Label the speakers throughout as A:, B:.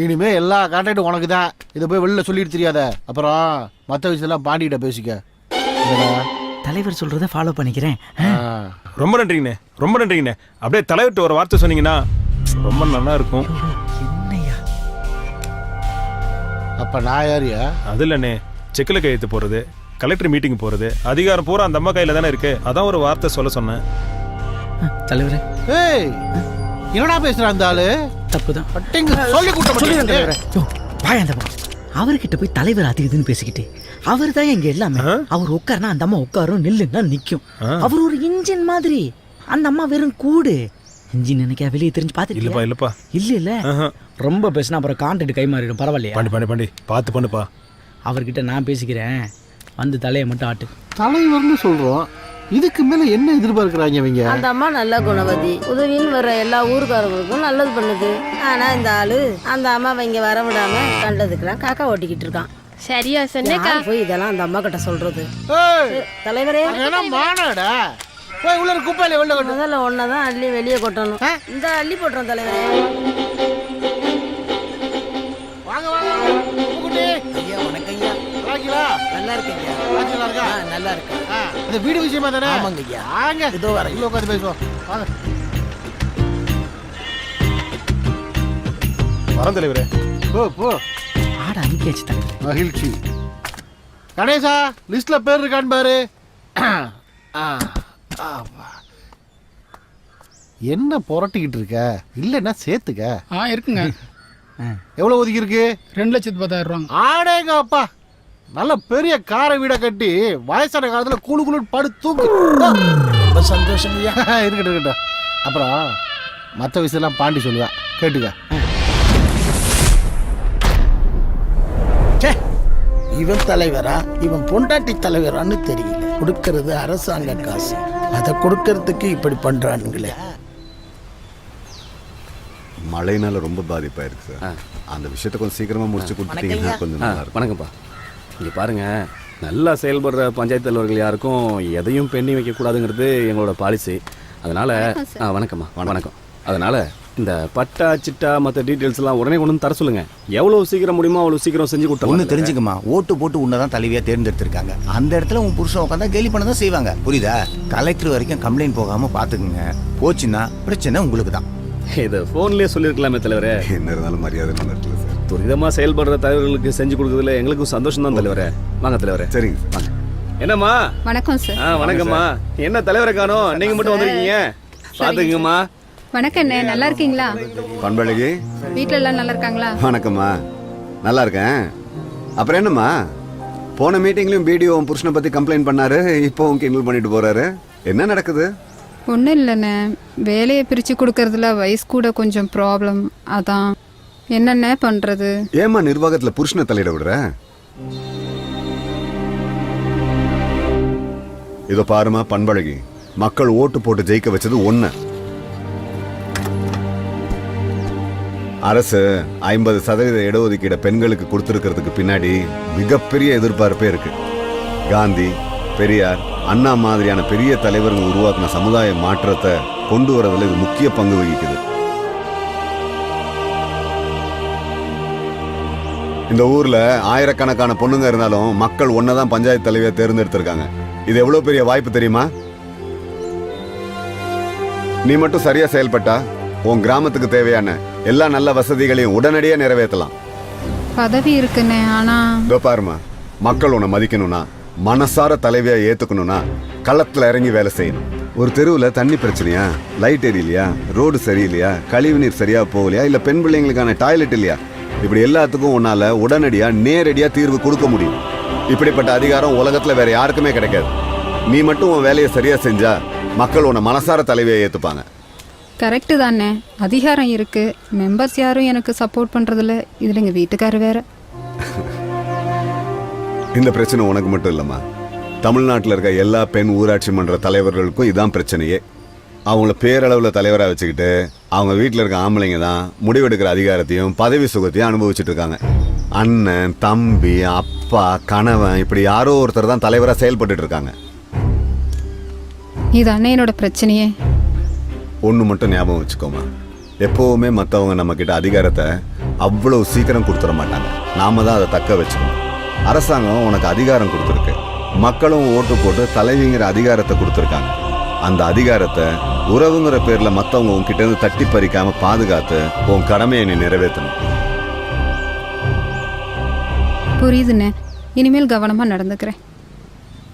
A: இனிமே எல்லா கான்ட்ராக்டும் உனக்கு தான். இதை போய் வெளில சொல்லிட்டு தெரியாத. அப்புறம் மற்ற விஷயத்தெல்லாம் பாண்டிகிட்ட பேசிக்க.
B: தலைவர் சொல்றத ஃபாலோ பண்ணிக்கிறேன்.
C: ரொம்ப நன்றிங்கண்ணே, ரொம்ப நன்றிங்கண்ணே. அப்படியே தலைவர்கிட்ட ஒரு வார்த்தை சொன்னீங்கன்னா ரொம்ப நல்லா இருக்கும்.
B: என்னையா?
A: அப்ப நான் யாரியா?
C: அது இல்லைண்ணே, செக்கில் கையெழுத்து போடுறது, கலெக்டர் மீட்டிங் போகிறது, அதிகாரம் பூரா அந்த அம்மா கையில் தானே இருக்கு. அதான் ஒரு வார்த்தை சொல்ல சொன்னேன்.
B: தலைவரே,
A: ஏய் என்னடா பேசுறான் அந்த ஆளு?
B: தப்புதான்.
A: சொல்லி கூட்ட
B: அவர்கிட்ட போய் தலைவர் அது இதுன்னு பேசிக்கிட்டு அவர் தான் எங்க எல்லாமே. அவர் உட்காருனா அந்த அம்மா உட்காரும், நில்லுன்னா நிக்கும். அவர் ஒரு இன்ஜின் மாதிரி, அந்த அம்மா வெறும் கூடு. இன்ஜின் நினைக்க வெளியே தெரிஞ்சு பார்த்துட்டு
C: இல்லப்பா இல்லப்பா
B: இல்ல ரொம்ப பேசினா அப்புறம் கான்ட்ராக்ட் கை மாறிடும். பரவாயில்லையா?
C: பண்ணி பார்த்து பண்ணுப்பா.
B: அவர்கிட்ட நான் பேசிக்கிறேன், வந்து தலையை மட்டும் ஆட்டு.
A: தலைவர்னு சொல்றோம், இதுக்கு மேல என்ன எதிர்பார்க்கிறாங்க இவங்க?
D: அந்த அம்மா நல்ல குணவதி, உதவின்னு வர்ற எல்லா ஊருக்காரங்களுக்கும் நல்லது பண்ணுது. ஆனா இந்த ஆளு அந்த அம்மாவை இங்க வர விடாம கண்டதுக்கெல்லாம் காக்கா ஓட்டிக்கிட்டு இருக்கான்.
E: சரியா சொன்னேக்கா.
D: போய் இதெல்லாம் அந்த அம்மா கிட்ட சொல்றது? தலைவரே,
A: மானடா போய் உள்ள குப்பையில வெளில கொண்டு
D: முதல்ல ஒன்னதான் அள்ளி வெளியே கொட்டணும். இந்த அள்ளி போட்டுறோம் தலைவரே.
A: வாங்க வாங்க குட்டி.
B: ஐயா வணக்கம் ஐயா.
A: ராகிலா
B: நல்லா இருக்கேன் ஐயா.
A: ராகிலா இருக்கா?
B: நல்லா இருக்கேன்.
A: இந்த வீடு விஷயமா தானே?
B: ஆமாங்க ஐயா.
A: வாங்க
B: இதோ வரேன்.
A: உள்ள உட்காந்து பேசுவோம். வாங்க
C: வரம் தலைவரே.
A: போ போ.
B: ஆட அனுப்பியாச்சு தலைவர்.
A: மகிழ்ச்சி. கணேசா லிஸ்ட்ல பேர் இருக்கான்னு பாரு. என்ன புரட்டிக்கிட்டு இருக்க? இல்லைன்னா சேர்த்துக்க.
F: இருக்குங்க.
A: எவ்வளவு ஒதுக்கி இருக்கு?
F: 2,10,000
A: ஆடேங்க அப்பா, நல்ல பெரிய காரை வீட கட்டி வயசான காலத்துல குழு குழு படுத்து தூக்கு.
B: ரொம்ப சந்தோஷம் ஐயா.
A: இருக்கட்டும் இருக்கட்டும். அப்புறம் மற்ற விஷயம்லாம் பாண்டி சொல்லுவேன், கேட்டுக்க.
G: இவன் தலைவரா இவன் பொண்டாட்டி தலைவரான்னு தெரியல. கொடுக்கறது அரசாங்க காசு, அதை கொடுக்கறதுக்கு இப்படி பண்றானுங்களே.
H: மழைனால ரொம்ப பாதிப்பாயிருக்கு சார். அந்த விஷயத்தை கொஞ்சம் சீக்கிரமா முடிச்சு கொடுத்தீங்கன்னா கொஞ்சம் நல்லா இருக்கும்.
I: வணக்கம்ப்பா. இங்கே பாருங்க, நல்லா செயல்படுற பஞ்சாயத்து தலைவர்கள் யாருக்கும் எதையும் பெண்ணி வைக்கக்கூடாதுங்கிறது எங்களோட பாலிசி. அதனால வணக்கம்மா. வணக்கம். அதனால இந்த பட்டா சிட்டா மற்ற டீட்டெயில்ஸ் எல்லாம் உடனே கொண்டு வந்து தர சொல்லுங்க. எவ்வளவு சீக்கிரம் முடியுமோ அவ்வளவு சீக்கிரம் செஞ்சு கொடுத்தா.
J: ஒன்று தெரிஞ்சுக்கமா, ஓட்டு போட்டு உன்னதான் தலைவியா தேர்ந்தெடுத்திருக்காங்க. அந்த இடத்துல உன் புருஷன் உட்காந்தா கேலி பண்ண தான் செய்வாங்க. புரியுதா? கலெக்டர் வரைக்கும் கம்ப்ளைண்ட் போகாம பாத்துக்குங்க. போச்சுன்னா பிரச்சனை உங்களுக்கு தான்.
I: இதை போன்லயே சொல்லியிருக்கலாமே தலைவரே.
H: என்ன இருந்தாலும் மரியாதை நடக்கல சார்.
I: துரிதமா செயல்படுற தலைவர்களுக்கு செஞ்சு கொடுக்கறதுல எங்களுக்கும் சந்தோஷம் தான் தலைவரே. வாங்க தலைவரே.
H: சரிங்க வாங்க.
I: என்னம்மா?
E: வணக்கம் சார்.
I: வணக்கம்மா. என்ன தலைவரை காணோம், நீங்க மட்டும் வந்திருக்கீங்க? பாத்துக்கங்கம்மா.
E: வணக்கம் அண்ணே, நல்லா இருக்கீங்களா?
H: பண்பழகி,
E: வீட்ல எல்லாம் நல்லா இருக்காங்களா?
H: வணக்கம்மா. நல்லா இருக்கேன். அப்புறம் என்னம்மா, போன மீட்டிங்லயும் பிடிஓ புருஷனை பத்தி கம்ப்ளைண்ட் பண்ணாரு, இப்போ கிண்டல் பண்ணிட்டு போறாரு. என்ன நடக்குது?
E: ஒன்றும் இல்லைண்ணே, வேலையை பிரித்து கொடுக்கறதுல வயசு கூட கொஞ்சம் ப்ராப்ளம். அதான் என்னென்ன பண்ணுறது.
H: ஏமா நிர்வாகத்தில் புருஷனை தலையிட விடுற? இதோ பாருமா பண்பழகி, மக்கள் ஓட்டு போட்டு ஜெயிக்க வச்சது ஒண்ணு. அரசு 50% இடஒதுக்கீட பெண்களுக்கு கொடுத்துருக்கிறதுக்கு பின்னாடி மிகப்பெரிய எதிர்பார்ப்பே இருக்கு. காந்தி, பெரியார், அண்ணா மாதிரியான பெரிய தலைவர்கள் உருவாக்கின சமுதாய மாற்றத்தை கொண்டு வரதுல இது முக்கிய பங்கு வகிக்குது. இந்த ஊர்ல ஆயிரக்கணக்கான பொண்ணுங்க இருந்தாலும் மக்கள் ஒன்னதான் பஞ்சாயத்து தலைவியை தேர்ந்தெடுத்திருக்காங்க. இது எவ்வளவு பெரிய வாய்ப்பு தெரியுமா? நீ மட்டும் சரியா செயல்பட்டா உன் கிராமத்துக்கு தேவையான எல்லா நல்ல வசதிகளையும் உடனடியா நிறைவேற்றலாம்.
E: பதவி இருக்குண்ணே, ஆனா
H: இதோ பாருமா, மக்கள் உன்னை மதிக்கணும்னா, மனசார தலைவியா ஏத்துக்கணும்னா களத்துல இறங்கி வேலை செய்யணும். ஒரு தெருவில் தண்ணி பிரச்சனையா, லைட் எரியலையா, ரோடு சரியில்லையா, கழிவுநீர் சரியா போகலையா, இல்ல பெண் பிள்ளைங்களுக்கான டாய்லெட் இல்லையா, இப்படி எல்லாத்துக்கும் உன்னால உடனடியா நேரடியா தீர்வு கொடுக்க முடியும். இப்படிப்பட்ட அதிகாரம் உலகத்துல வேற யாருக்குமே கிடைக்காது. நீ மட்டும் உன் வேலையை சரியா செஞ்சா மக்கள் உன்னை மனசார தலைவியா ஏத்துப்பாங்க.
E: கரெக்டு தானே, அதிகாரம் இருக்கு, மெம்பர்ஸ் யாரும் எனக்கு சப்போர்ட் பண்றதில்ல. இதுல எங்க வீட்டுக்காரர் வேற.
H: இந்த பிரச்சனை உனக்கு மட்டும் இல்லம்மா, தமிழ்நாட்டில் இருக்க எல்லா பெண் ஊராட்சி மன்ற தலைவர்களுக்கும் இதான் பிரச்சனையே. அவங்கள பேரளவில் தலைவராக வச்சுக்கிட்டு அவங்க வீட்டில் இருக்க ஆம்பளைங்க தான் முடிவெடுக்கிற அதிகாரத்தையும் பதவி சுகத்தையும் அனுபவிச்சுட்டு இருக்காங்க. அண்ணன், தம்பி, அப்பா, கணவன், இப்படி யாரோ ஒருத்தர் தான் தலைவராக செயல்பட்டு இருக்காங்க.
E: இது அண்ணனோட பிரச்சனையே.
H: ஒன்று மட்டும் ஞாபகம் வச்சுக்கோமா, எப்போவுமே மற்றவங்க நம்ம கிட்ட அதிகாரத்தை அவ்வளவு சீக்கிரம் கொடுத்துட மாட்டாங்க. நாம தான் அதை தக்க வச்சுக்கணும். அரசாங்கம் உனக்கு அதிகாரம் கொடுத்துருக்கு. மக்களும் ஓட்டு போட்டு தலைவிங்கிற அதிகாரத்தை கொடுத்துருக்காங்க. அந்த அதிகாரத்தை உறவுங்கிற பேர்ல மத்தவங்க உன்கிட்ட இருந்து தட்டி பறிக்காம பாதுகாத்து உன் கடமையை நீ நிறைவேற்றணும்.
E: புரியுதுண்ணே, இனிமேல் கவனமா நடந்துக்கிறேன்.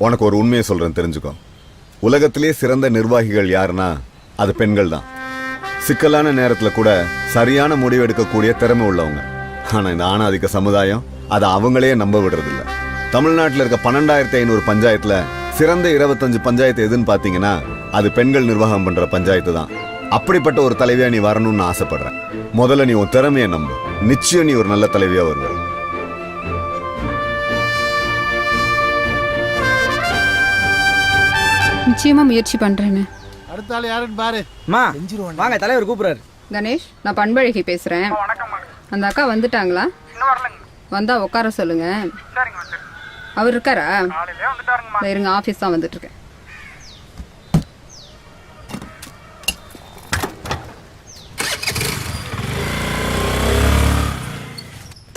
H: உனக்கு ஒரு உண்மையை சொல்றேன், தெரிஞ்சுக்கோ. உலகத்திலே சிறந்த நிர்வாகிகள் யாருன்னா அது பெண்கள் தான். சிக்கலான நேரத்துல கூட சரியான முடிவு எடுக்கக்கூடிய திறமை உள்ளவங்க. ஆனா இந்த ஆணாதிக்க சமுதாயம் அதை அவங்களே நம்ப விடுறதில்ல. தமிழ்நாட்டில் இருக்க 12,500 பஞ்சாயத்துல சிறந்த 25 பஞ்சாயத்து எதுன்னு பாத்தீங்கன்னா அது பெண்கள் நிர்வாகம் பண்ற பஞ்சாயத்து தான். அப்படிப்பட்ட ஒரு தலைவியா நீ வரணும்னு ஆசைப்படுறேன். முதல்ல நீ உன் திறமையை நம்பு. நிச்சயம் நீ ஒரு நல்ல தலைவியா வருவ.
E: நிச்சயமா முயற்சி பண்றேன்னு.
A: அடுத்த ஆள் யாருன்னு பாரு.
B: வாங்க, தலைவர் கூப்பிடுறாரு.
E: கணேஷ், நான் பண்பழகி பேசுறேன். அந்த அக்கா வந்துட்டாங்களா? வந்தா உட்கார சொல்லுங்க. அவர் இருக்காரா? இருங்க, ஆபீஸ் தான் வந்துட்டு இருக்கேன்.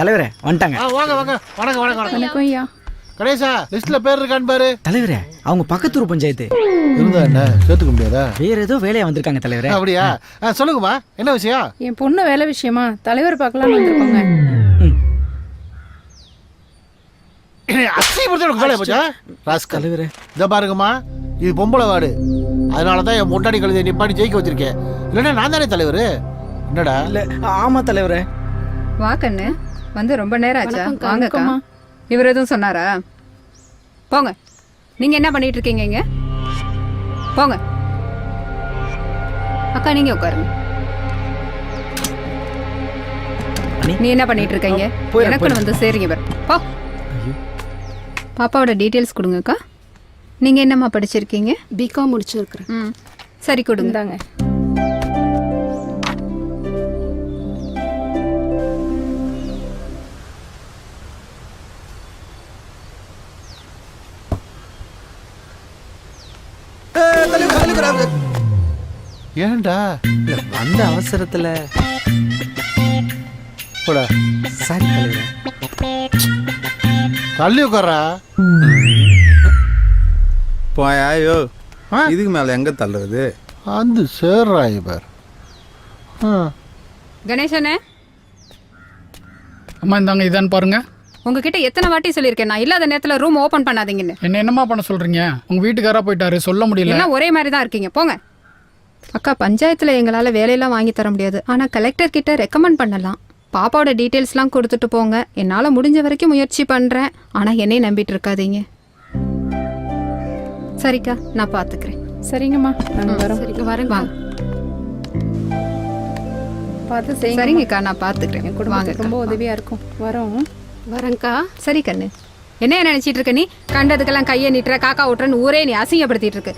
B: தலைவரே வந்துட்டாங்க.
A: வாங்க வாங்க. வணக்கம் வணக்கம் வணக்கம்.
E: வணக்கம் ஐயா.
A: கணேசா, லிஸ்ட்ல பேர் இருக்கான்னு பாரு.
B: தலைவரே, அவங்க பக்கத்தூர் பஞ்சாயத்து.
A: இருந்தா என்ன சேர்த்துக்க முடியாதா?
B: வேற ஏதோ வேலையா வந்திருக்காங்க தலைவரே.
A: அப்படியா? சொல்லுங்கம்மா, என்ன விஷயம்?
K: என் பொண்ணு வேலை விஷயமா தலைவர் பார்க்கலாம் வந்திருக்கோங்க.
A: தலைவரே, இதை பாருங்கம்மா, இது பொம்பளை வார்டு. அதனாலதான் என் முட்டாடி கழுதை நிப்பாடி ஜெயிக்க வச்சிருக்கேன். இல்லைன்னா நான் தானே தலைவர். என்னடா?
B: இல்ல, ஆமா தலைவரே.
E: வா கண்ணு, வந்து ரொம்ப நேரம் ஆச்சா? வாங்கக்கா. இவர் எதுவும் சொன்னாரா? போங்க. நீங்க என்ன பண்ணிட்டு இருக்கீங்க இங்க? போங்க. அக்கா, நீங்க உட்காருங்க. நீ என்ன பண்ணிட்டு இருக்கீங்க? எனக்கு வந்து சேருங்க பாரு. போ. பாப்பாவோட டீட்டெயில்ஸ் கொடுங்கக்கா. நீங்க என்னம்மா படிச்சிருக்கீங்க?
K: பிகாம் முடிச்சிருக்கிறேன்.
E: ம், சரி கொடுங்க.
A: ஏன்டா
B: அந்த அவசரத்துல
A: போடா.
B: சாரி தலைவரே.
A: தள்ளி உட்காரா.
L: போயாயோ, இதுக்கு மேல எங்க தள்ளுறது?
A: அந்த சேர்றா இவர்.
E: கணேசனே,
F: அம்மா இந்தாங்க, இதான்னு பாருங்க.
E: உங்ககிட்ட எத்தனை வாட்டி சொல்லியிருக்கேன், நான் இல்லாத நேரத்துல ரூம் ஓபன் பண்ணாதீங்கன்னு.
F: என்னம்மா பண்ண சொல்றீங்க? உங்க வீட்டுக்காரா போயிட்டாரு, சொல்ல முடியல.
E: எல்லாம் ஒரே மாதிரி தான் இருக்கீங்க, போங்க. அக்கா, பஞ்சாயத்துல எங்களால வேலையெல்லாம் வாங்கி தர முடியாது. ஆனா கலெக்டர் கிட்ட ரெக்கமெண்ட் பண்ணலாம். பாப்பாவோட டீட்டெயில்ஸ்லாம் கொடுத்துட்டு போங்க. என்னால முடிஞ்ச வரைக்கும் முயற்சி பண்றேன். ஆனா என்னையும் நம்பிட்டு இருக்காதீங்க. சரிக்கா, நான் பாத்துக்கிறேன்.
K: சரிங்கம்மா, நாங்க வரோம்.
E: சரிக்கா, வரேங்க. வாங்க.
K: பார்த்து செய்யுங்க.
E: சரிங்கக்கா, நான் பாத்துக்கிறேன்.
K: என் குடும்பத்துக்கு ரொம்ப உதவியா இருக்கும். வரோம்.
E: வரேங்க்கா. சரி கண்ணு, என்ன நினைச்சிட்டு இருக்க நீ? கண்டதுக்கெல்லாம் கையை நீட்டுற, காக்கா ஓட்டுறன்னு ஊரே நீ அசிங்கப்படுத்திட்டு இருக்கு.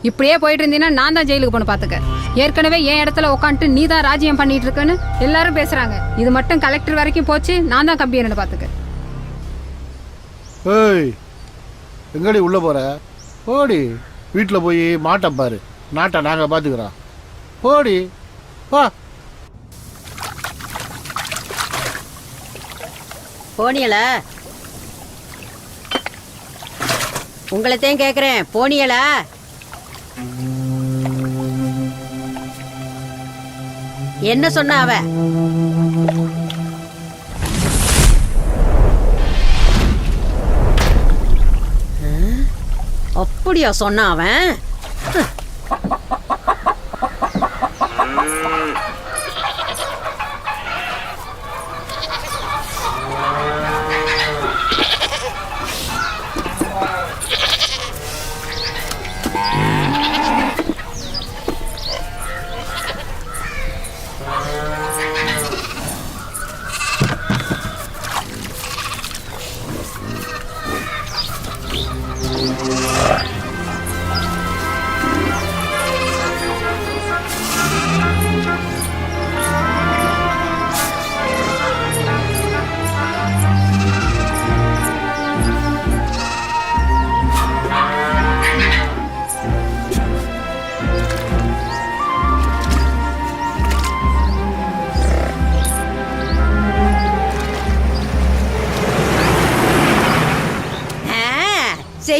E: இப்படியே போயிட்டு இருந்தீங்கன்னா நான் தான் ஜெயிலுக்கு போன பாத்துக்க. ஏற்கனவே என் இடத்துல உட்காந்துட்டு நீ தான் ராஜ்யம் பண்ணிட்டு இருக்கன்னு எல்லாரும் பேசுறாங்க. இது மட்டும் கலெக்டர் வரைக்கும் போச்சு, நான் தான் கம்பி என்ன பாத்துக்க.
A: ஏய், எங்கடி உள்ள போற? போடி. வீட்டில் போய் மாட்டை பாரு. நாட்டை நாங்க பாத்துக்கிறோம். போடி வா.
D: போனியலா? உங்களைத்தான் கேக்குறேன், போனியலா? என்ன சொன்ன அவ? அப்படியா சொன்ன அவன்?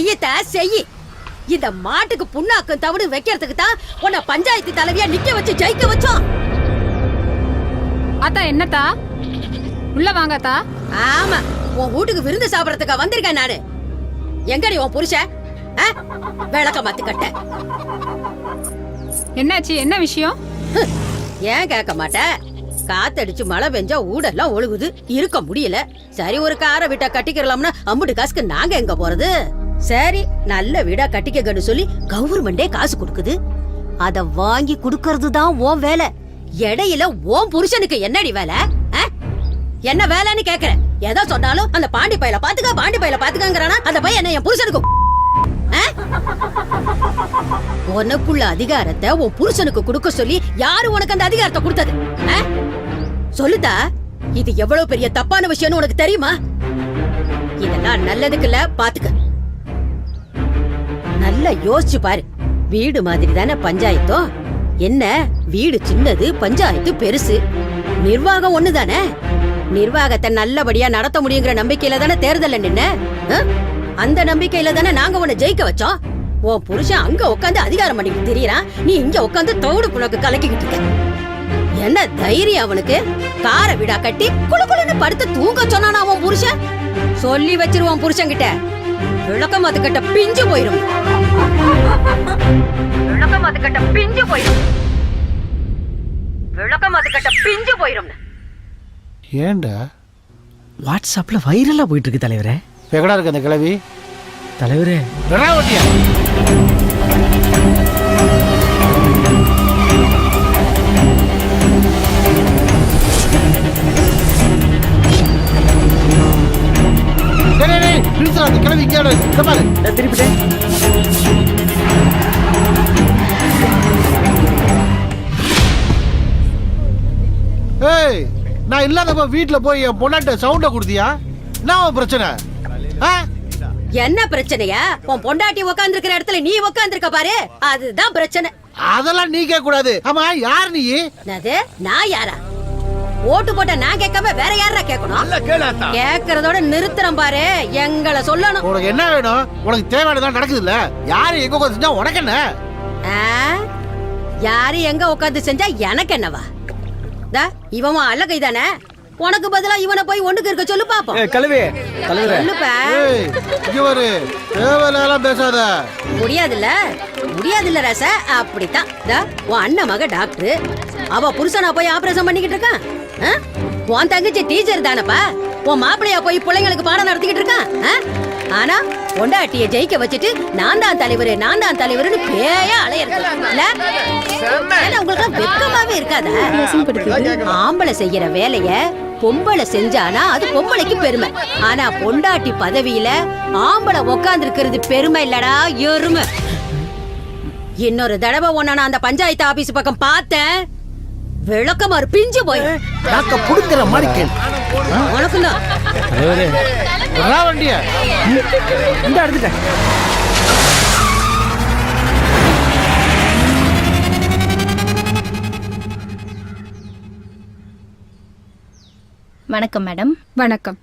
D: செய்யத்தா செய். இந்த மாட்டுக்கு புண்ணாக்கும் தவிடு வைக்கிறதுக்கு தான் உன்னை பஞ்சாயத்து தலைவியா நிக்க வச்சு ஜெயிக்க வச்சோம்.
E: அத்தா என்னத்தா உள்ள வாங்கத்தா.
D: ஆமா, உன் வீட்டுக்கு விருந்து சாப்பிடறதுக்கா வந்திருக்கேன் நானு. எங்கடி உன் புருஷன்? விளக்க மாத்து கட்ட.
E: என்னாச்சு, என்ன விஷயம்?
D: ஏன் கேட்க மாட்ட? காத்தடிச்சு மழை பெஞ்சா ஊடெல்லாம் ஒழுகுது, இருக்க முடியல. சரி, ஒரு காரை வீட்டா கட்டிக்கிறலாம்னா அம்புட்டு காசுக்கு நாங்க எங்க போறது? சரி, நல்ல வீடா கட்டிக்கன்னு சொல்லி கவர்மெண்டே காசு கொடுக்குது. அத வாங்கி குடுக்கறது தான் உன் வேலை. இடையில உன் புருஷனுக்கு என்னடி வேலை? என்ன வேலைன்னு கேக்குறேன். எதோ சொன்னாலும் அந்த பாண்டி பையில பாத்துக்கங்கிறானா அந்த பையன் என்ன என் புருஷனுக்கு? உனக்குள்ள அதிகாரத்தை உன் புருஷனுக்கு கொடுக்க சொல்லி யாரு உனக்கு அந்த அதிகாரத்தை கொடுத்தது? சொல்லுதா, இது எவ்வளவு பெரிய தப்பான விஷயம்னு உனக்கு தெரியுமா? இதெல்லாம் நல்லதுக்கு இல்ல, பாத்துக்க. நல்லா யோசிச்சு பாரு. வீடு மாதிரி தானே பஞ்சாயத்தும். என்ன, வீடு சின்னது, பஞ்சாயத்து பெருசு. நிர்வாகம் ஒண்ணுதானே. நிர்வாகத்தை நல்லபடியா நடத்த முடியுங்கிற நம்பிக்கையில தானே தேர்தல்ல நின்ன. அந்த நம்பிக்கையில தானே நாங்க உன்னை ஜெயிக்க வச்சோம். உன் புருஷன் அங்க உட்காந்து அதிகாரம் பண்ணிட்டு தெரியறான், நீ இங்க உட்காந்து தோடு புனக்கு கலக்கிக்கிட்டு இருக்க. என்ன தைரியம் அவனுக்கு? கார வீடா கட்டி குளுகுளுன்னு படுத்து தூங்க சொன்னானா அவன் புருஷன்? சொல்லி வச்சிருவான் புருஷன் கிட்ட. விளக்கமாத்து கட்ட பிஞ்சு போயிரும். விளக்கமாத்து கட்ட பிஞ்சு போயிரும். விளக்கமாத்து கட்ட பிஞ்சு போயிரும்.
A: ஏண்டா
B: வாட்ஸ்அப்ல வைரலா போயிட்டு இருக்கு தலைவரே.
A: எங்கடா இருக்கு அந்த கிழவி?
B: தலைவரே
A: ஓட்டியா? அந்த கிழவி இங்கே பாரு.
B: திருப்பிட்டேன்.
A: ஏய், நான் இல்லாதப்ப வீட்டுல போய் என் பொண்ணாட்ட சவுண்ட கொடுத்தியா? என்ன பிரச்சனை?
D: என்ன பிரச்சனையா? உன் பொண்டாட்டி உட்கார்ந்து இருக்கிற இடத்துல நீ உட்கார்ந்து இருக்க பாரு, அதுதான் பிரச்சனை.
A: அதெல்லாம் நீ கேட்க கூடாது. ஆமா, யார் நீ?
D: நான் யாரா? ஓட்டு போட்ட நான் கேட்காம வேற யாரா கேட்கணும்? கேட்கறதோட நிறுத்துறேன் பாரு. எங்களை சொல்லணும்.
A: உனக்கு என்ன வேணும்? உனக்கு தேவையானதான் நடக்குது இல்ல? யாரு எங்க உட்காந்து செஞ்சா உனக்கு என்ன?
D: யாரு எங்க உட்காந்து செஞ்சா எனக்கு என்னவா? இவன் அல்ல கைதானே. உனக்கு பதிலா இவனை போய் ஒண்ணுக்கு இருக்க சொல்லு பாப்போம்.
A: பேசாத.
D: முடியாதுல்ல ரச. அப்படித்தான். உன் அண்ணன் மக டாக்டர், அவ புருஷனா போய் ஆபரேஷன் பண்ணிக்கிட்டு இருக்கான். உன் தங்கச்சி டீச்சர் தானப்பா, உன் மாப்பிள்ளையா போய் பிள்ளைங்களுக்கு பாடம் நடத்திக்கிட்டு இருக்கான். ஆனா பொண்டாட்டிய ஜெயிக்க வச்சுட்டு நான் தான் தலைவருன்னு பேயா அலையறது. உங்களுக்கு வெக்கமாவே இருக்காதா? ஆம்பளை செய்யற வேலைய பொம்பளை செஞ்சானா அது பொம்பளைக்கு பெருமை. ஆனா பொண்டாட்டி பதவியில ஆம்பளை உட்கார்ந்து இருக்கிறது பெருமை இல்லடா, எருமை. இன்னொரு தடவை உன்ன நான் அந்த பஞ்சாயத்து ஆபீஸ் பக்கம் பார்த்தேன், விளக்கமாறு பிஞ்சு போய்
A: புடுக்கிற மாதிரி கேள்.
D: உனக்குதான்
A: வண்டிய இந்த எடுத்துட்டேன்.
M: வணக்கம் மேடம்.
E: வணக்கம்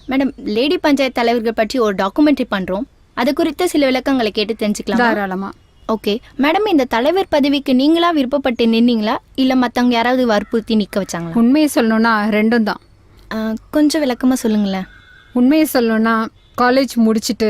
M: மேடம், லேடி பஞ்சாயத்து தலைவர்கள் பற்றி ஒரு டாக்குமெண்ட்ரி பண்றோம். அது குறித்த சில விளக்கங்களை கேட்டு தெரிஞ்சுக்கலாம்.
E: தாராளமா.
M: ஓகே மேடம், இந்த தலைவர் பதவிக்கு நீங்களா விருப்பப்பட்டு நின்னீங்களா இல்ல மத்தவங்க யாராவது வற்புறுத்தி நிக்க வச்சாங்களா?
E: உண்மையை சொல்லணும்னா ரெண்டும் தான்.
M: கொஞ்சம் விளக்கமா சொல்லுங்களேன்.
E: உண்மையை சொல்லணும்னா காலேஜ் முடிச்சுட்டு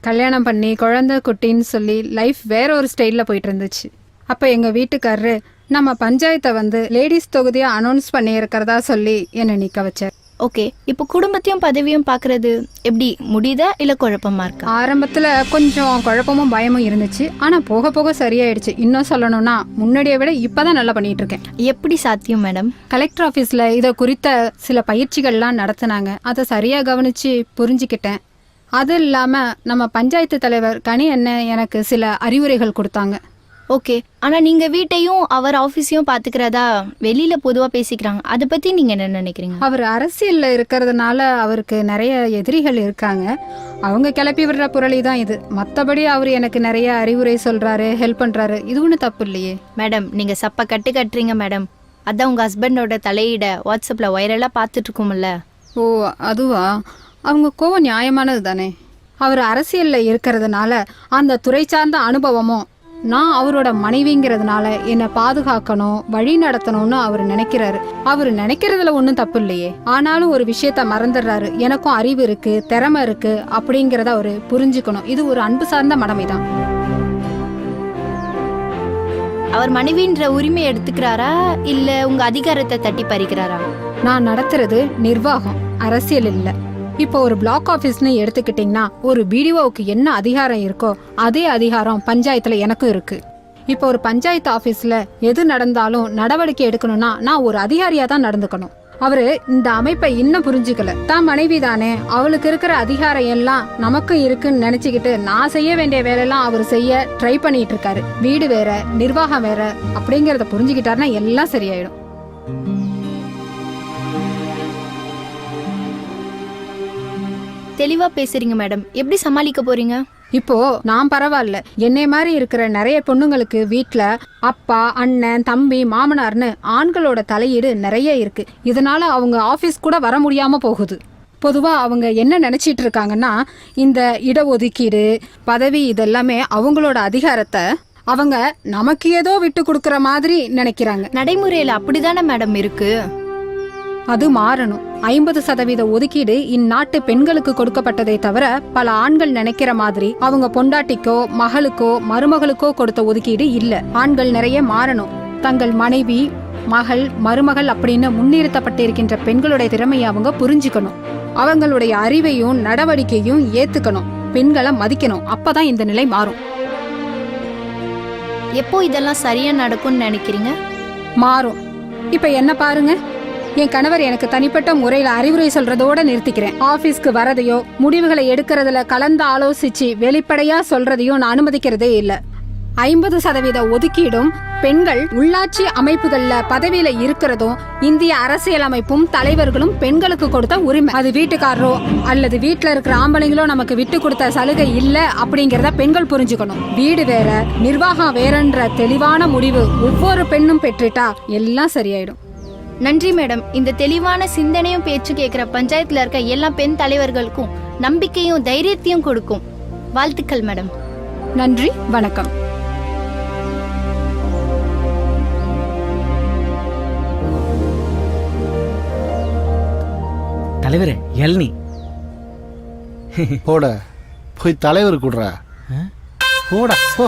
E: கல்யாணம் பண்ணி குழந்தை குட்டின்னு சொல்லி லைஃப் வேற ஒரு ஸ்டைலில் போயிட்டு இருந்துச்சு. அப்போ எங்கள் வீட்டுக்காரரு நம்ம பஞ்சாயத்தை வந்து லேடிஸ் தொகுதியாக அனௌன்ஸ் பண்ணி இருக்கிறதா சொல்லி என்னை நிற்க வச்சார்.
M: ஓகே, இப்போ குடும்பத்தையும் பதவியும் பார்க்கறது எப்படி முடியுதா இல்லை குழப்பமா இருக்கா?
E: ஆரம்பத்தில் கொஞ்சம் குழப்பமும் பயமும் இருந்துச்சு, ஆனால் போக போக சரியாயிடுச்சு. இன்னும் சொல்லணும்னா முன்னாடியை விட இப்போ தான் நல்லா பண்ணிட்டு இருக்கேன்.
M: எப்படி சாத்தியம் மேடம்?
E: கலெக்டர் ஆஃபீஸில் இதை குறித்த சில பயிற்சிகள்லாம் நடத்தினாங்க. அதை சரியாக கவனித்து புரிஞ்சுக்கிட்டேன். அது இல்லாமல் நம்ம பஞ்சாயத்து தலைவர் கனி அண்ணன் எனக்கு சில அறிவுரைகள் கொடுத்தாங்க.
M: ஓகே, ஆனால் நீங்கள் வீட்டையும் அவர் ஆஃபீஸையும் பார்த்துக்கிறதா வெளியில் பொதுவாக பேசிக்கிறாங்க. அதை பற்றி நீங்கள் என்ன நினைக்கிறீங்க?
E: அவர் அரசியலில் இருக்கிறதுனால அவருக்கு நிறைய எதிரிகள் இருக்காங்க. அவங்க கிளப்பி விடுற புரளி தான் இது. மற்றபடி அவர் எனக்கு நிறைய அறிவுரை சொல்கிறாரு, ஹெல்ப் பண்ணுறாரு. இது ஒன்றும் தப்பு இல்லையே
M: மேடம். நீங்கள் சப்ப கட்டுறீங்க மேடம். அதான் உங்கள் ஹஸ்பண்டோட தலையிட வாட்ஸ்அப்பில் வைரலாக பார்த்துட்ருக்கோம்ல.
E: ஓ அதுவா? அவங்க கோவம் நியாயமானது தானே. அவர் அரசியல்ல இருக்கிறதுனால அந்த துறை சார்ந்த அனுபவமும் நான் அவரோட மனைவிங்கிறதுனால என்னை பாதுகாக்கணும் வழி நடத்தணும்னு அவர் நினைக்கிறாரு. அவர் நினைக்கிறதுல ஒன்றும் தப்பு இல்லையே. ஆனாலும் ஒரு விஷயத்த மறந்துடுறாரு. எனக்கும் அறிவு இருக்கு, திறமை இருக்கு அப்படிங்கிறத அவரு புரிஞ்சுக்கணும். இது ஒரு அன்பு சார்ந்த மடமைதான்.
M: அவர் மனைவின்ற உரிமை எடுத்துக்கிறாரா இல்ல உங்க அதிகாரத்தை தட்டி பறிக்கிறாரா?
E: நான் நடத்துறது நிர்வாகம், அரசியல் இல்ல. இப்போ ஒரு பிளாக் ஆபீஸ்னு எடுத்துக்கிட்டீங்கன்னா ஒரு பிடிஓவுக்கு என்ன அதிகாரம் இருக்கோ அதே அதிகாரம் பஞ்சாயத்துல எனக்கும் இருக்கு. இப்போ ஒரு பஞ்சாயத்து ஆபீஸ்ல எது நடந்தாலும் நடவடிக்கை எடுக்கணும்னா நான் ஒரு அதிகாரியா தான் நடந்துக்கணும். அவரு இந்த அமைப்பை இன்னும் புரிஞ்சுக்கல. தான் மனைவி தானே, அவளுக்கு இருக்கிற அதிகாரம் எல்லாம் நமக்கு இருக்குன்னு நினைச்சுக்கிட்டு நான் செய்ய வேண்டிய வேலையெல்லாம் அவர் செய்ய ட்ரை பண்ணிட்டு இருக்காரு. வீடு வேற, நிர்வாகம் வேற அப்படிங்கறத புரிஞ்சுக்கிட்டாருன்னா எல்லாம் சரியாயிடும்.
M: தெளிவா பேசுறீங்க மேடம். எப்படி சமாளிக்க போறீங்க?
E: இப்போ நான் பரவாயில்ல, என்னை மாதிரி இருக்கிற நிறைய பொண்ணுங்களுக்கு வீட்ல அப்பா, அண்ணன், தம்பி, மாமனார்னு ஆண்களோட தலையீடு நிறைய இருக்கு. இதனால அவங்க ஆபீஸ் கூட வர முடியாம போகுது. பொதுவா அவங்க என்ன நினைச்சிட்டு இருக்காங்கன்னா இந்த இடஒதுக்கீடு, பதவி இதெல்லாமே அவங்களோட அதிகாரத்தை அவங்க நமக்கு ஏதோ விட்டு கொடுக்கற மாதிரி நினைக்கிறாங்க.
M: நடைமுறையில அப்படிதானே மேடம் இருக்கு.
E: அது மாறணும். 50% ஒதுக்கீடு இந்நாட்டு பெண்களுக்கு கொடுக்கப்பட்டதை தவிர பல ஆண்கள் நினைக்கிற மாதிரி அவங்க பொண்டாட்டிக்கோ மகளுக்கோ மருமகளுக்கோ கொடுத்த ஒதுக்கீடு இல்ல. ஆண்கள் நிறைய மாறணும். தங்கள் மனைவி, மகள், மருமகள் அப்படின்னு முன்னிறுத்தப்பட்டிருக்கின்ற பெண்களுடைய திறமையை அவங்க புரிஞ்சுக்கணும். அவங்களுடைய அறிவையும் நடவடிக்கையும் ஏத்துக்கணும். பெண்களை மதிக்கணும். அப்பதான் இந்த நிலை மாறும்.
M: எப்போ இதெல்லாம் சரியா நடக்கும்னு நினைக்கிறீங்க?
E: மாறும். இப்ப என்ன பாருங்க, என் கணவர் எனக்கு தனிப்பட்ட முறையில அறிவுரை சொல்றதோட நிறுத்திக்கிறேன். ஆபீஸ்க்கு வரதையோ முடிவுகளை எடுக்கிறதுல கலந்து ஆலோசிச்சு வெளிப்படையா சொல்றதையும் நான் அனுமதிக்கிறதே இல்ல. 50% ஒதுக்கீடும் பெண்கள் உள்ளாட்சி அமைப்புகள்ல பதவியில இருக்கிறதும் இந்திய அரசியலமைப்பும் தலைவர்களும் பெண்களுக்கு கொடுத்த உரிமை. அது வீட்டுக்காரரோ அல்லது வீட்டுல இருக்கிற ஆம்பளைங்களோ நமக்கு விட்டு கொடுத்த சலுகை இல்ல அப்படிங்கறத பெண்கள் புரிஞ்சுக்கணும். வீடு வேற, நிர்வாகம் வேறன்ற தெளிவான முடிவு ஒவ்வொரு பெண்ணும் பெற்றுட்டா எல்லாம் சரியாயிடும்.
M: நன்றி மேடம். இந்த தெளிவான சிந்தனையும் பேச்சு கேட்கிற பஞ்சாயத்துல இருக்க எல்லா பெண் தலைவர்களுக்கும் நம்பிக்கையும் தைரியத்தையும் கொடுக்கும். வாழ்த்துக்கள் மேடம்.
E: நன்றி, வணக்கம்.
B: தலைவரே, எல்னி
A: போட போய் தலைவர் கூடுறா. போடா போ.